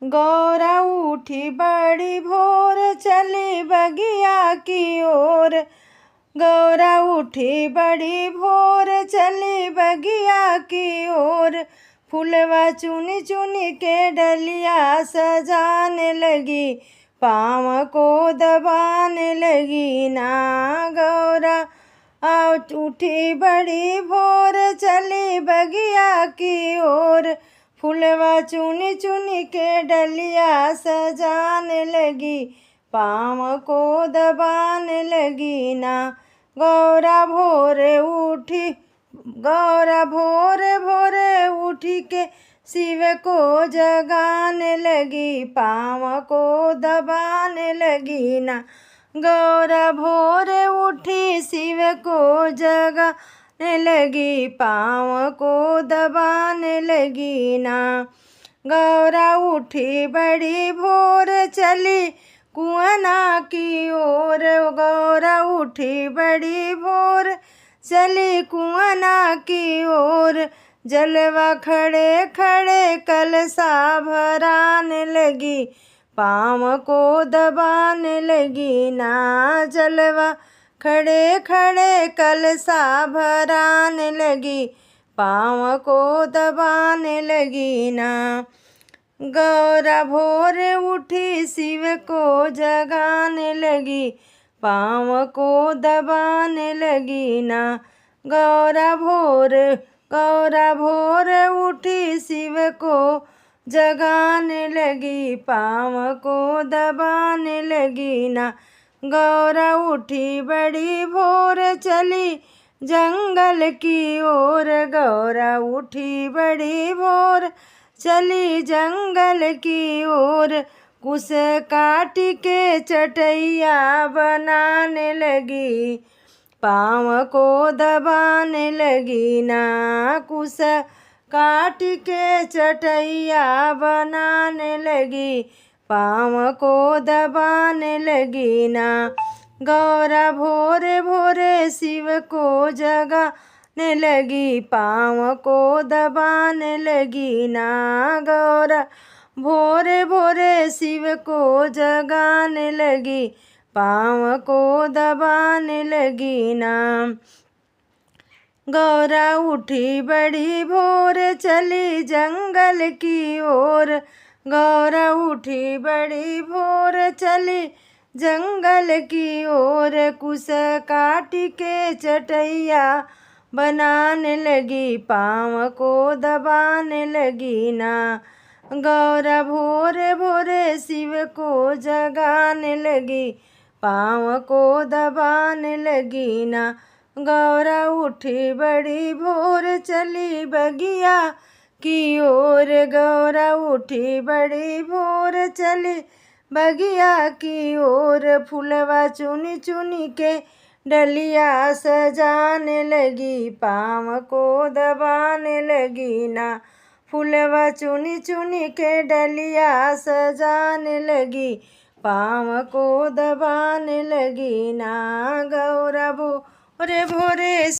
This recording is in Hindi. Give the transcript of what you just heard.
गौरा उठी बड़ी भोर चली बगिया की ओर। गौरा उठी बड़ी भोर चली बगिया की ओर। फूलवा चुनी चुनी के डलिया सजाने लगी, पाँव को दबाने लगी ना। गौरा उठी बड़ी भोर चली बगिया की ओर। फूलवा चुनी चुनी के डलिया सजाने लगी, पाँव को दबाने लगी ना। गौरा भोरे भोरे उठी के शिव को जगाने लगी, पाँव को दबाने लगी ना। गौरा भोरे उठी शिव को जगाने लगी, पाँव को दबाने लगी ना। गौरा उठी बड़ी भोर चली कुआं की ओर। गौरा उठी बड़ी भोर चली कुआं की ओर। जलवा खड़े खड़े कलशा भराने लगी, पाँव को दबाने लगी ना। जलवा खड़े खड़े कलशा भराने लगी, पाँव को दबाने लगी ना। गौरा भोरे उठी शिव को जगाने लगी, पाँव को दबाने लगी ना। गौरा भोरे उठी शिव को जगाने लगी, पाँव को दबाने लगी ना। गौरा उठी बड़ी भोर चली जंगल की ओर। गौरा उठी बड़ी भोर चली जंगल की ओर। कुश काट के चटैया बनाने लगी, पाँव को दबाने लगी ना। कुश काट के चटैया बनाने लगी, पाँव को दबाने लगी ना। गौरा भोरे भोरे शिव को जगाने लगी, पाँव को दबाने लगी ना। गौरा भोरे भोरे शिव को जगाने लगी, पाँव को दबाने लगी ना। गौरा उठी बड़ी भोर चली जंगल की ओर। गौरा उठी बड़ी भोर चली जंगल की ओर। कुश काट के चटैया बनाने लगी, पाँव को दबाने लगी ना। गौरा भोरे भोरे शिव को जगाने लगी, पाँव को दबाने लगी ना। गौरा उठी बड़ी भोर चली बगिया की ओर। गौरा उठी बड़ी भोर चली बगिया की ओर। फूलवा चुनी चुनी के डलिया सजाने लगी, पाँव को दबाने लगी ना। फूलवा चुनी चुनी के डलिया सजाने लगी, पाँव को दबाने लगी ना। गौरा भोरे भोरे